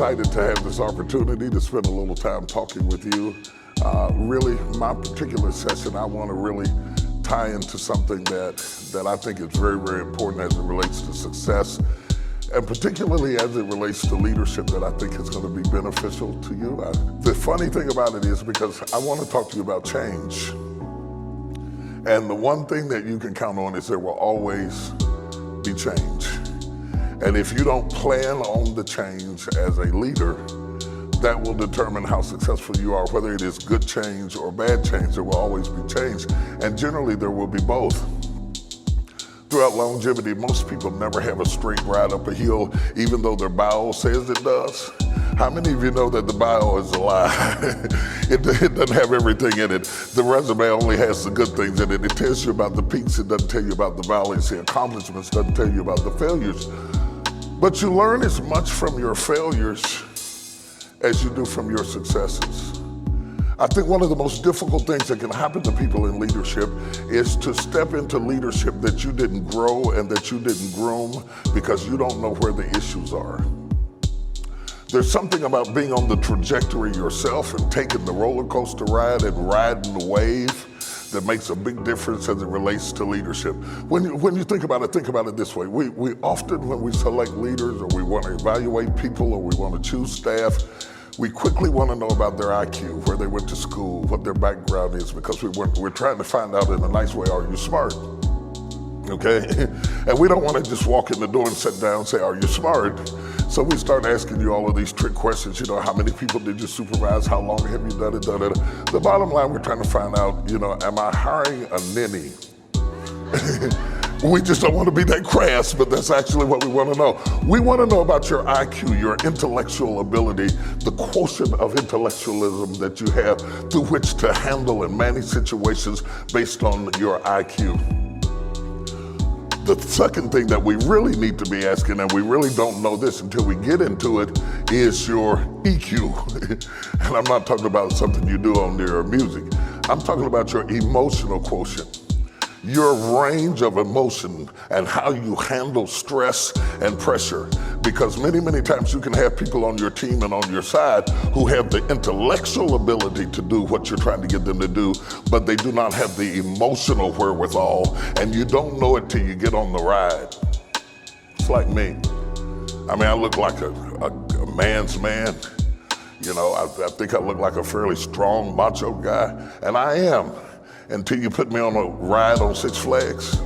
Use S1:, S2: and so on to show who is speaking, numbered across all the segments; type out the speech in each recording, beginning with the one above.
S1: excited to have this opportunity to spend a little time talking with you. Really, my particular session, I want to really tie into something that I think is very, very important as it relates to success, and particularly as it relates to leadership, that I think is going to be beneficial to you. The funny thing about it is, because I want to talk to you about change. And the one thing that you can count on is there will always be change. And if you don't plan on the change as a leader, that will determine how successful you are. Whether it is good change or bad change, there will always be change. And generally there will be both. Throughout longevity, most people never have a straight ride up a hill, even though their bio says it does. How many of you know that the bio is a lie? It doesn't have everything in it. The resume only has the good things in it. It tells you about the peaks, it doesn't tell you about the valleys. The accomplishments doesn't tell you about the failures. But you learn as much from your failures as you do from your successes. I think one of the most difficult things that can happen to people in leadership is to step into leadership that you didn't grow and that you didn't groom because you don't know where the issues are. There's something about being on the trajectory yourself and taking the roller coaster ride and riding the wave that makes a big difference as it relates to leadership. When you think about it this way. We often, when we select leaders or we want to evaluate people or we want to choose staff, we quickly want to know about their IQ, where they went to school, what their background is, because we're trying to find out in a nice way, are you smart? Okay? And we don't want to just walk in the door and sit down and say, are you smart? So we start asking you all of these trick questions. You know, how many people did you supervise? How long have you done it? The bottom line, we're trying to find out, you know, am I hiring a ninny? We just don't want to be that crass, but that's actually what we want to know. We want to know about your IQ, your intellectual ability, the quotient of intellectualism that you have through which to handle and manage situations based on your IQ. The second thing that we really need to be asking, and we really don't know this until we get into it, is your EQ. And I'm not talking about something you do on your music. I'm talking about your emotional quotient, your range of emotion and how you handle stress and pressure. Because many, many times you can have people on your team and on your side who have the intellectual ability to do what you're trying to get them to do, but they do not have the emotional wherewithal, and you don't know it till you get on the ride. It's like me. I mean, I look like a man's man. You know, I think I look like a fairly strong, macho guy, and I am, until you put me on a ride on Six Flags.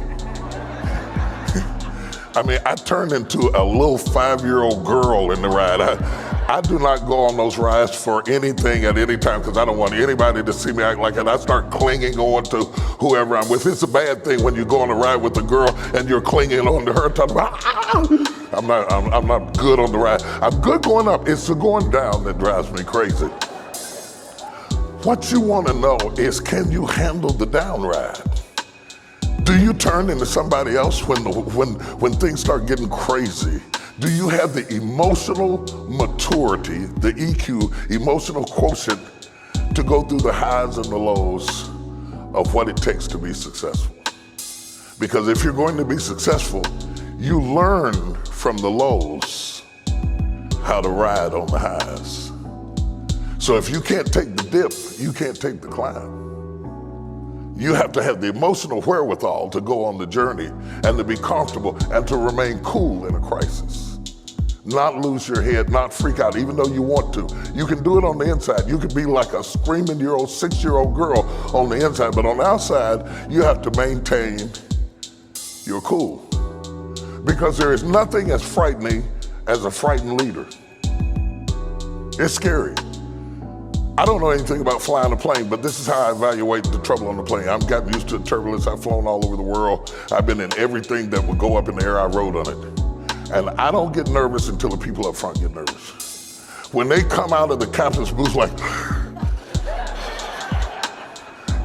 S1: I mean, I turned into a little 5-year-old girl in the ride. I do not go on those rides for anything at any time because I don't want anybody to see me act like that. I start clinging on to whoever I'm with. It's a bad thing when you go on a ride with a girl and you're clinging on to her, talking about, I'm not good on the ride. I'm good going up. It's the going down that drives me crazy. What you want to know is, can you handle the down ride? Do you turn into somebody else when things start getting crazy? Do you have the emotional maturity, the EQ, emotional quotient, to go through the highs and the lows of what it takes to be successful? Because if you're going to be successful, you learn from the lows how to ride on the highs. So if you can't take the dip, you can't take the climb. You have to have the emotional wherewithal to go on the journey and to be comfortable and to remain cool in a crisis. Not lose your head, not freak out, even though you want to. You can do it on the inside. You can be like a screaming 6-year-old girl on the inside, but on the outside, you have to maintain your cool. Because there is nothing as frightening as a frightened leader. It's scary. I don't know anything about flying a plane, but this is how I evaluate the trouble on the plane. I've gotten used to the turbulence. I've flown all over the world. I've been in everything that would go up in the air. I rode on it. And I don't get nervous until the people up front get nervous. When they come out of the captain's booth like,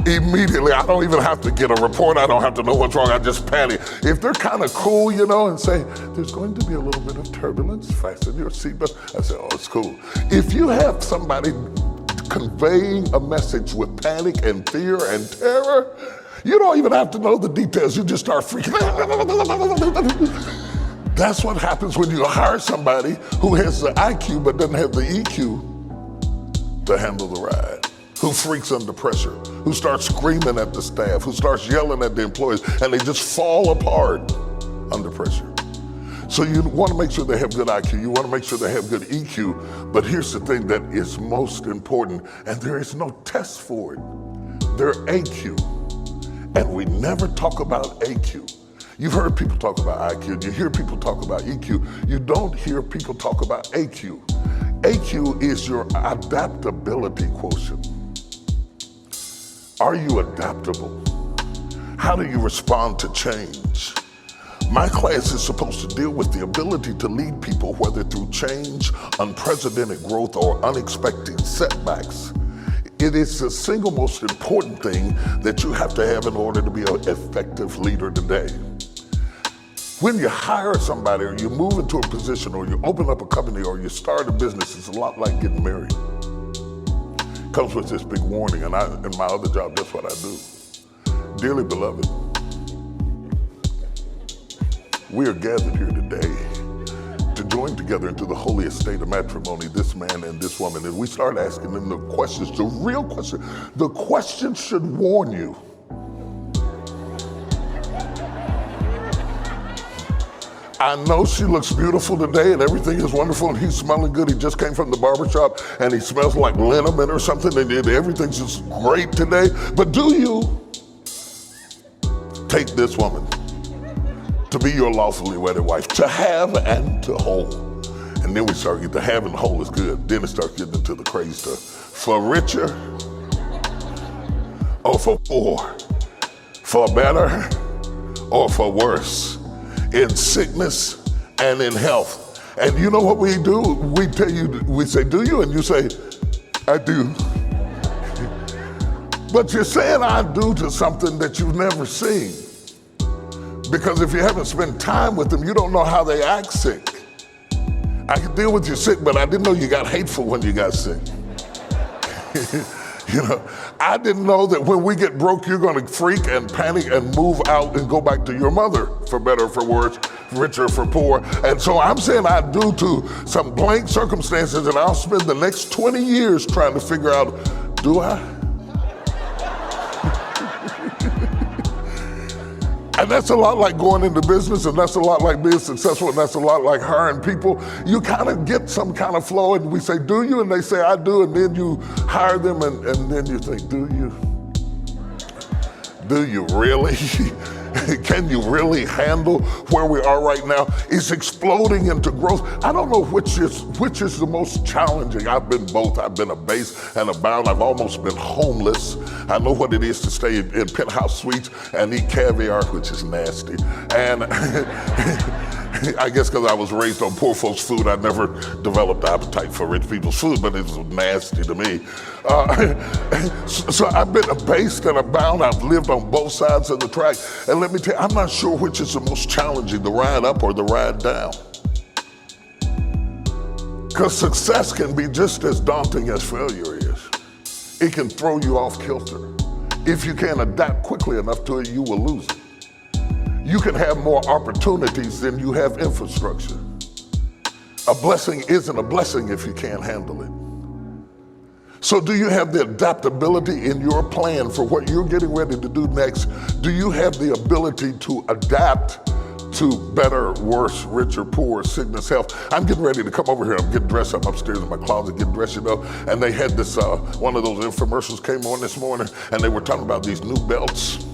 S1: immediately, I don't even have to get a report. I don't have to know what's wrong. I just panic. If they're kind of cool, you know, and say, there's going to be a little bit of turbulence, fasten your seatbelt. I say, oh, it's cool. If you have somebody conveying a message with panic and fear and terror, you don't even have to know the details. You just start freaking. That's what happens when you hire somebody who has the IQ but doesn't have the EQ to handle the ride, who freaks under pressure, who starts screaming at the staff, who starts yelling at the employees, and they just fall apart under pressure. So you want to make sure they have good IQ, you want to make sure they have good EQ, but here's the thing that is most important, and there is no test for it. They're AQ, and we never talk about AQ. You've heard people talk about IQ, you hear people talk about EQ, you don't hear people talk about AQ. AQ is your adaptability quotient. Are you adaptable? How do you respond to change? My class is supposed to deal with the ability to lead people, whether through change, unprecedented growth, or unexpected setbacks. It is the single most important thing that you have to have in order to be an effective leader today. When you hire somebody, or you move into a position, or you open up a company, or you start a business, it's a lot like getting married. It comes with this big warning, and in my other job, that's what I do. Dearly beloved, we are gathered here today to join together into the holiest state of matrimony, this man and this woman, and we start asking them the questions, the real question. The question should warn you. I know she looks beautiful today and everything is wonderful and he's smelling good. He just came from the barbershop and he smells like liniment or something and everything's just great today. But do you take this woman to be your lawfully wedded wife, to have and to hold? And then we start getting the have and hold is good. Then it starts getting into the crazy stuff. For richer or for poor, for better or for worse, in sickness and in health. And you know what we do? We tell you, we say, do you? And you say, I do. But you're saying I do to something that you've never seen. Because if you haven't spent time with them, you don't know how they act sick. I can deal with you sick, but I didn't know you got hateful when you got sick. You know, I didn't know that when we get broke, you're going to freak and panic and move out and go back to your mother, for better or for worse, richer or for poor. And so I'm saying I do to some blank circumstances, and I'll spend the next 20 years trying to figure out, do I? And that's a lot like going into business, and that's a lot like being successful, and that's a lot like hiring people. You kind of get some kind of flow, and we say, do you? And they say, I do, and then you hire them, and then you think, do you? Do you really? Can you really handle where we are right now? It's exploding into growth. I don't know which is the most challenging. I've been both. I've been a base and a bound. I've almost been homeless. I know what it is to stay in penthouse suites and eat caviar, which is nasty. And I guess because I was raised on poor folks' food, I never developed appetite for rich people's food, but it was nasty to me. So I've been abased and abound. I've lived on both sides of the track. And let me tell you, I'm not sure which is the most challenging, the ride up or the ride down. Because success can be just as daunting as failure is. It can throw you off kilter. If you can't adapt quickly enough to it, you will lose it. You can have more opportunities than you have infrastructure. A blessing isn't a blessing if you can't handle it. So do you have the adaptability in your plan for what you're getting ready to do next? Do you have the ability to adapt to better, worse, richer, poor, sickness, health? I'm getting ready to come over here. I'm getting dressed up upstairs in my closet, getting dressed, you know, and they had this, one of those infomercials came on this morning, and they were talking about these new belts.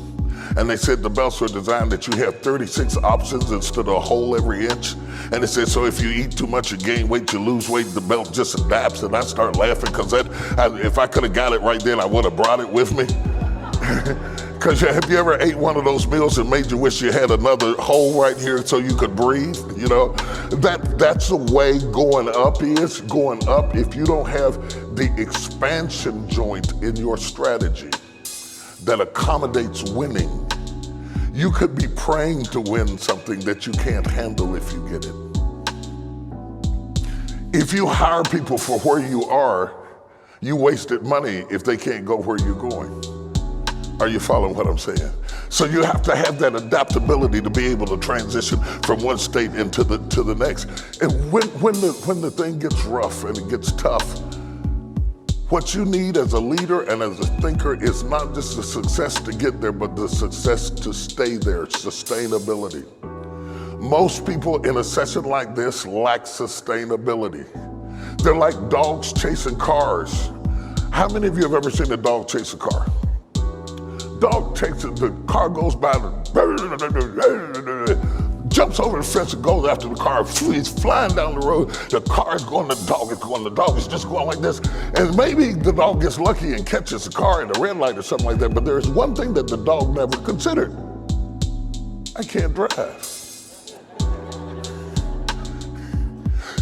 S1: And they said the belts are designed that you have 36 options instead of a hole every inch. And it said, so if you eat too much, you gain weight, you lose weight, the belt just adapts. And I start laughing because if I could have got it right then, I would have brought it with me. Because have you ever ate one of those meals and made you wish you had another hole right here so you could breathe? You know, that's the way going up is. Going up, if you don't have the expansion joint in your strategy that accommodates winning, you could be praying to win something that you can't handle if you get it. If you hire people for where you are, you wasted money if they can't go where you're going. Are you following what I'm saying? So you have to have that adaptability to be able to transition from one state into the next. And when the thing gets rough and it gets tough, what you need as a leader and as a thinker is not just the success to get there, but the success to stay there, sustainability. Most people in a session like this lack sustainability. They're like dogs chasing cars. How many of you have ever seen a dog chase a car? Dog chases, the car goes by, jumps over the fence and goes after the car. He's flying down the road. The car is going, the dog is going, the dog is just going like this. And maybe the dog gets lucky and catches the car in a red light or something like that, but there's one thing that the dog never considered. I can't drive.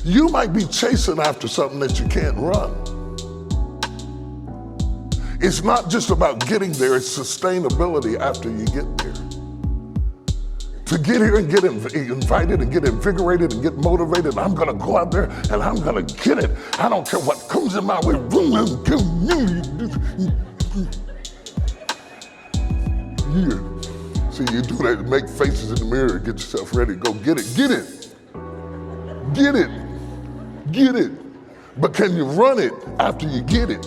S1: You might be chasing after something that you can't run. It's not just about getting there, it's sustainability after you get there. To get here and get invited and get invigorated and get motivated, I'm gonna go out there and I'm gonna get it. I don't care what comes in my way. Yeah. See, you do that, make faces in the mirror, get yourself ready, go get it, get it. Get it, get it. But can you run it after you get it?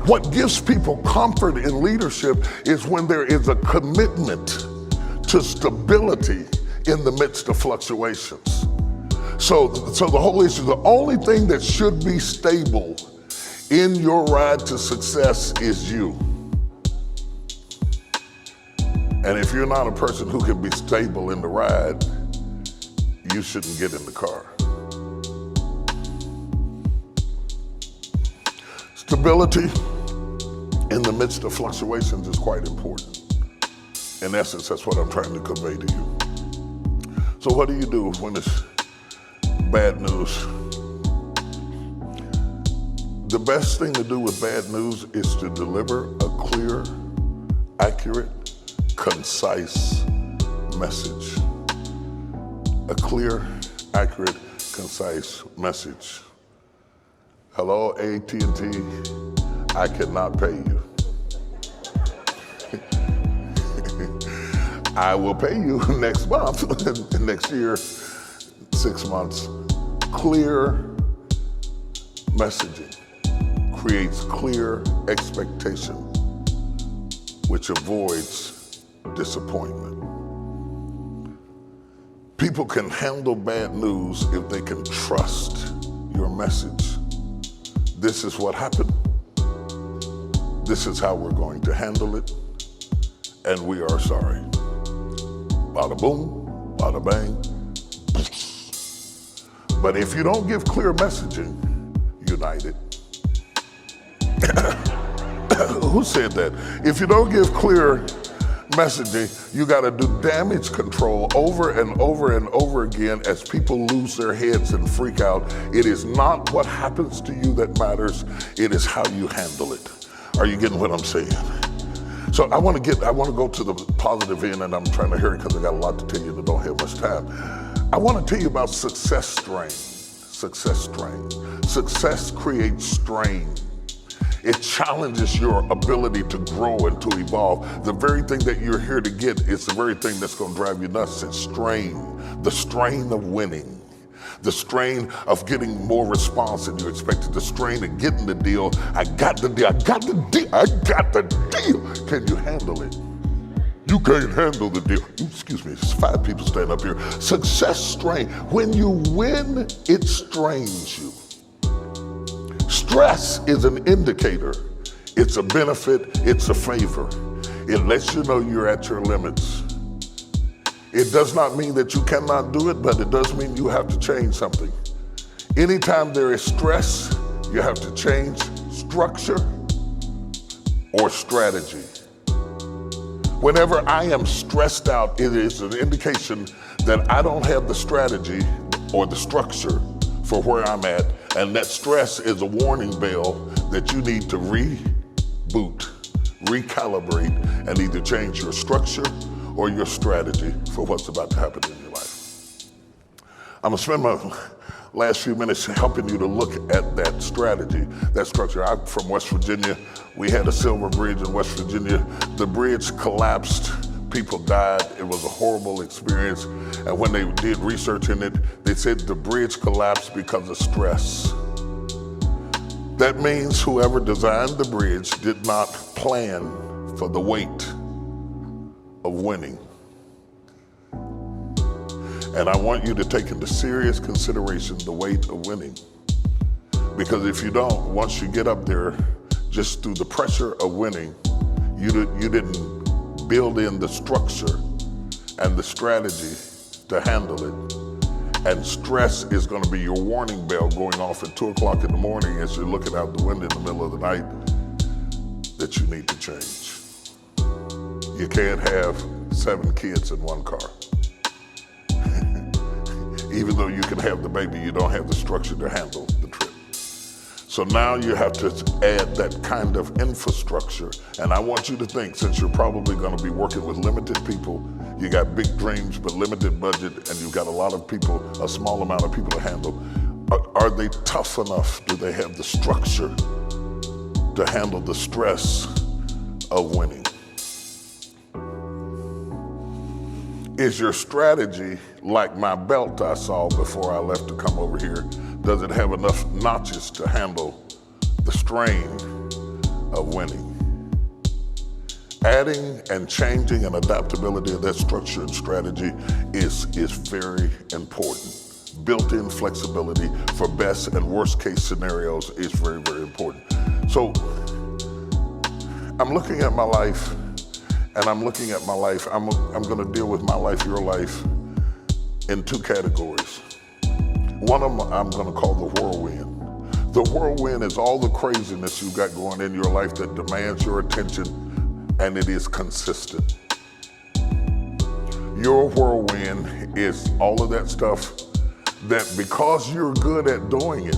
S1: What gives people comfort in leadership is when there is a commitment to stability in the midst of fluctuations. So the whole issue, the only thing that should be stable in your ride to success is you. And if you're not a person who can be stable in the ride, you shouldn't get in the car. Stability in the midst of fluctuations is quite important. In essence, that's what I'm trying to convey to you. So what do you do when it's bad news? The best thing to do with bad news is to deliver a clear, accurate, concise message. A clear, accurate, concise message. Hello, AT&T, I cannot pay you. I will pay you next month, next year, 6 months. Clear messaging creates clear expectation, which avoids disappointment. People can handle bad news if they can trust your message. This is what happened. This is how we're going to handle it, and we are sorry. Bada boom, bada bang. But if you don't give clear messaging, united. Who said that? If you don't give clear messaging, you got to do damage control over and over and over again as people lose their heads and freak out. It is not what happens to you that matters. It is how you handle it. Are you getting what I'm saying? So I want to go to the positive end, and I'm trying to hurry because I got a lot to tell you and don't have much time. I want to tell you about success strain. Success strain. Success creates strain. It challenges your ability to grow and to evolve. The very thing that you're here to get is the very thing that's going to drive you nuts. It's strain. The strain of winning. The strain of getting more response than you expected. The strain of getting the deal. I got the deal. I got the deal. I got the deal. Can you handle it? You can't handle the deal. Excuse me, there's 5 people standing up here. Success strain. When you win, it strains you. Stress is an indicator. It's a benefit. It's a favor. It lets you know you're at your limits. It does not mean that you cannot do it, but it does mean you have to change something. Anytime there is stress, you have to change structure or strategy. Whenever I am stressed out, it is an indication that I don't have the strategy or the structure for where I'm at, and that stress is a warning bell that you need to reboot, recalibrate, and either change your structure or your strategy for what's about to happen in your life. I'm gonna spend last few minutes helping you to look at that strategy, that structure. I'm from West Virginia. We had a silver bridge in West Virginia. The bridge collapsed. People died. It was a horrible experience. And when they did research in it, they said the bridge collapsed because of stress. That means whoever designed the bridge did not plan for the weight of winning. And I want you to take into serious consideration the weight of winning. Because if you don't, once you get up there, just through the pressure of winning, you didn't build in the structure and the strategy to handle it. And stress is going to be your warning bell going off at 2 o'clock in the morning as you're looking out the window in the middle of the night that you need to change. You can't have 7 kids in one car. Even though you can have the baby, you don't have the structure to handle the trip. So now you have to add that kind of infrastructure. And I want you to think, since you're probably going to be working with limited people, you got big dreams but limited budget, and you've got a lot of people, a small amount of people to handle. Are they tough enough? Do they have the structure to handle the stress of winning? Is your strategy like my belt I saw before I left to come over here? Does it have enough notches to handle the strain of winning? Adding and changing and adaptability of that structure and strategy is very important. Built-in flexibility for best and worst case scenarios is very, very important. So I'm looking at my life, and I'm looking at my life. I'm going to deal with my life, your life, in 2 categories. One of them I'm going to call the whirlwind. The whirlwind is all the craziness you've got going in your life that demands your attention, and it is consistent. Your whirlwind is all of that stuff that, because you're good at doing it,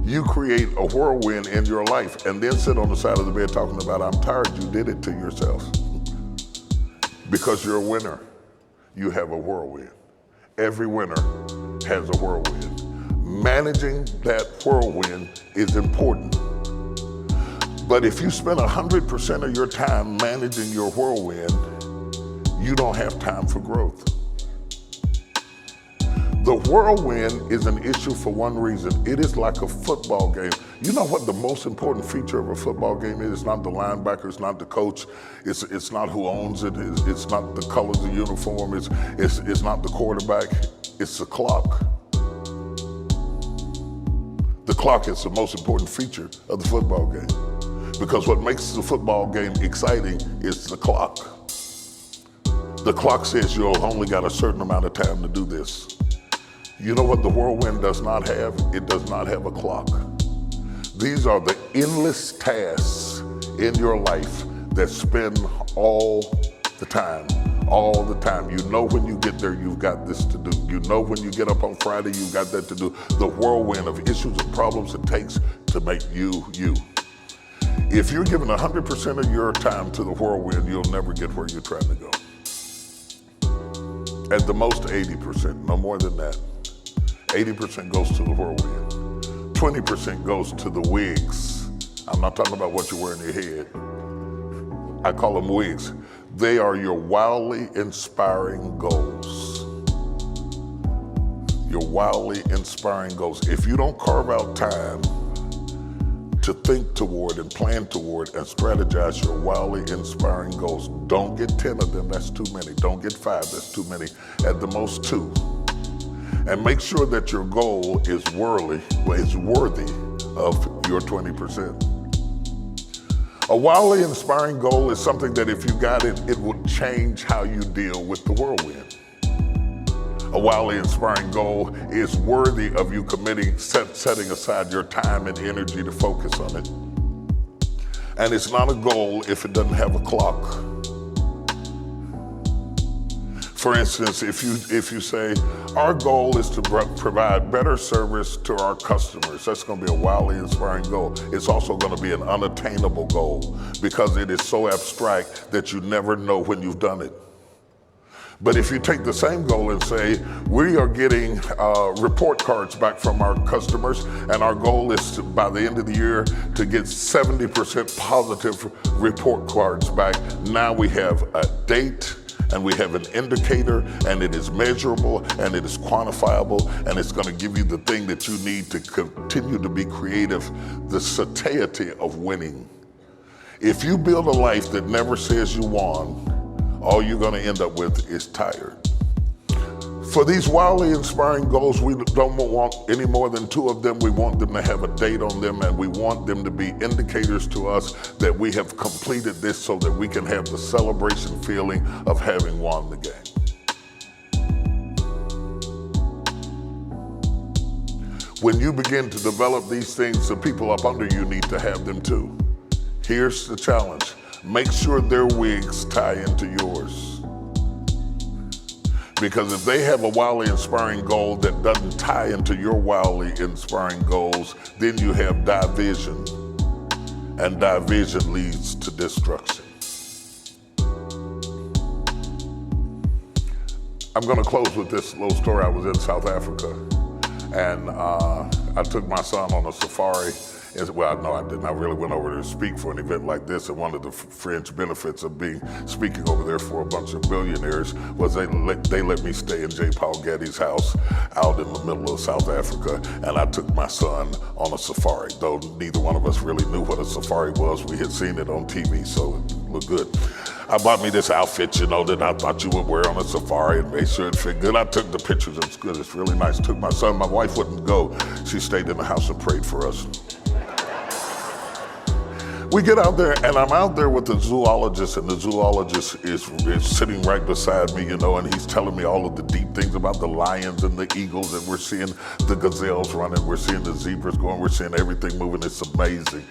S1: you create a whirlwind in your life and then sit on the side of the bed talking about, I'm tired, you did it to yourself. Because you're a winner, you have a whirlwind. Every winner has a whirlwind. Managing that whirlwind is important. But if you spend 100% of your time managing your whirlwind, you don't have time for growth. The whirlwind is an issue for one reason. It is like a football game. You know what the most important feature of a football game is? It's not the linebacker, it's not the coach, it's not who owns it, it's not the colors of the uniform, it's not the quarterback, it's the clock. The clock is the most important feature of the football game. Because what makes the football game exciting is the clock. The clock says you've only got a certain amount of time to do this. You know what the whirlwind does not have? It does not have a clock. These are the endless tasks in your life that spend all the time. All the time. You know when you get there, you've got this to do. You know when you get up on Friday, you've got that to do. The whirlwind of issues and problems it takes to make you, you. If you're giving 100% of your time to the whirlwind, you'll never get where you're trying to go. At the most 80%, no more than that. 80% goes to the whirlwind. 20% goes to the wigs. I'm not talking about what you wear in your head. I call them wigs. They are your wildly inspiring goals. Your wildly inspiring goals. If you don't carve out time to think toward and plan toward and strategize your wildly inspiring goals, don't get 10 of them, that's too many. Don't get 5, that's too many. At the most 2. And make sure that your goal is worthy of your 20%. A wildly inspiring goal is something that if you got it, it will change how you deal with the whirlwind. A wildly inspiring goal is worthy of you committing, setting aside your time and energy to focus on it. And it's not a goal if it doesn't have a clock. For instance, if you say, our goal is to provide better service to our customers, that's going to be a wildly inspiring goal. It's also going to be an unattainable goal because it is so abstract that you never know when you've done it. But if you take the same goal and say, we are getting report cards back from our customers, and our goal is to, by the end of the year, to get 70% positive report cards back. Now we have a date, and we have an indicator, and it is measurable, and it is quantifiable, and it's going to give you the thing that you need to continue to be creative, the satiety of winning. If you build a life that never says you won, all you're going to end up with is tired. For these wildly inspiring goals, we don't want any more than 2 of them. We want them to have a date on them, and we want them to be indicators to us that we have completed this, so that we can have the celebration feeling of having won the game. When you begin to develop these things, the people up under you need to have them too. Here's the challenge. Make sure their wigs tie into yours. Because if they have a wildly inspiring goal that doesn't tie into your wildly inspiring goals, then you have division, and division leads to destruction. I'm going to close with this little story. I was in South Africa, and I took my son on a safari. Well, no, I didn't. I really went over to speak for an event like this, and one of the fringe benefits of speaking over there for a bunch of billionaires was they let me stay in J. Paul Getty's house out in the middle of South Africa, and I took my son on a safari, though neither one of us really knew what a safari was. We had seen it on TV, so it looked good. I bought me this outfit, you know, that I thought you would wear on a safari, and made sure it fit good. I took the pictures. It's good. It's really nice. Took my son. My wife wouldn't go. She stayed in the house and prayed for us. We get out there, and I'm out there with the zoologist, and the zoologist is sitting right beside me, you know, and he's telling me all of the deep things about the lions and the eagles, and we're seeing the gazelles running, we're seeing the zebras going, we're seeing everything moving. It's amazing.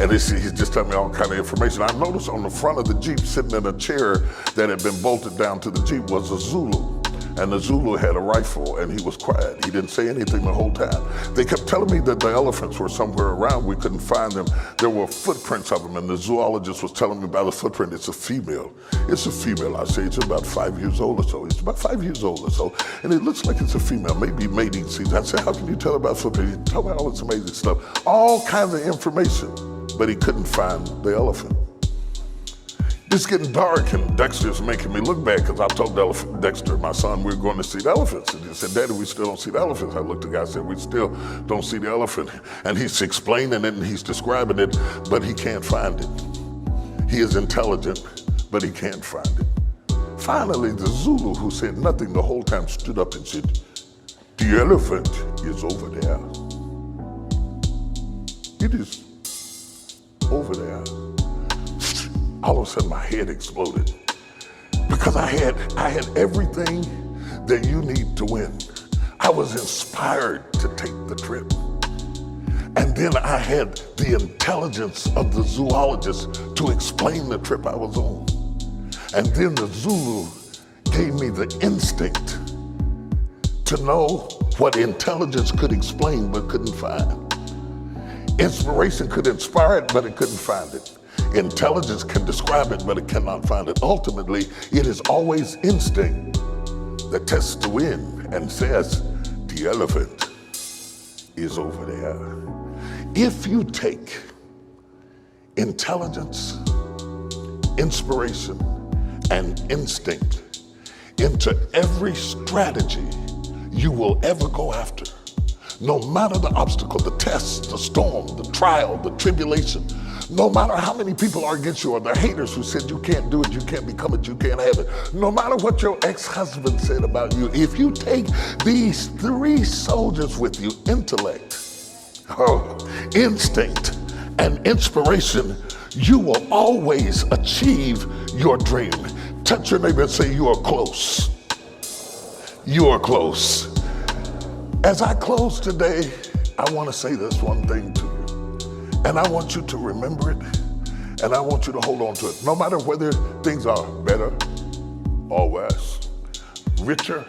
S1: And he's just telling me all kind of information. I noticed on the front of the Jeep, sitting in a chair that had been bolted down to the Jeep, was a Zulu. And the Zulu had a rifle, and he was quiet. He didn't say anything the whole time. They kept telling me that the elephants were somewhere around. We couldn't find them. There were footprints of them, and the zoologist was telling me about the footprint. It's a female. It's a female. I say it's about 5 years old or so. It's about 5 years old or so, and it looks like it's a female, maybe mating season. I said, how can you tell about footprint? He told me all this amazing stuff, all kinds of information, but he couldn't find the elephant. It's getting dark, and Dexter's making me look bad, because I told Dexter, my son, we were going to see the elephants. And he said, Daddy, we still don't see the elephants. I looked at the guy and said, we still don't see the elephant. And he's explaining it, and he's describing it, but he can't find it. He is intelligent, but he can't find it. Finally, the Zulu, who said nothing the whole time, stood up and said, the elephant is over there. It is over there. All of a sudden, my head exploded, because I had everything that you need to win. I was inspired to take the trip. And then I had the intelligence of the zoologist to explain the trip I was on. And then the Zulu gave me the instinct to know what intelligence could explain but couldn't find. Inspiration could inspire it, but it couldn't find it. Intelligence can describe it, but it cannot find it. Ultimately, it is always instinct that tests the wind and says, the elephant is over there. If you take intelligence, inspiration, and instinct into every strategy you will ever go after, no matter the obstacle, the test, the storm, the trial, the tribulation, no matter how many people are against you, or the haters who said you can't do it, you can't become it, you can't have it, no matter what your ex-husband said about you, if you take these 3 soldiers with you, intellect, instinct, and inspiration, you will always achieve your dream. Touch your neighbor and say, you are close. You are close. As I close today, I want to say this one thing to you. And I want you to remember it, and I want you to hold on to it. No matter whether things are better or worse, richer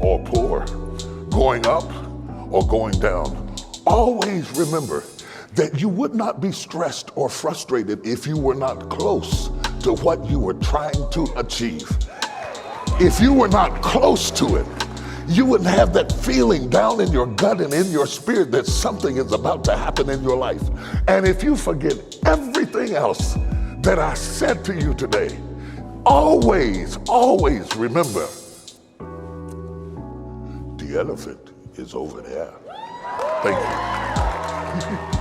S1: or poor, going up or going down, always remember that you would not be stressed or frustrated if you were not close to what you were trying to achieve. If you were not close to it, you wouldn't have that feeling down in your gut and in your spirit that something is about to happen in your life. And if you forget everything else that I said to you today, always, always remember, the elephant is over there. Thank you.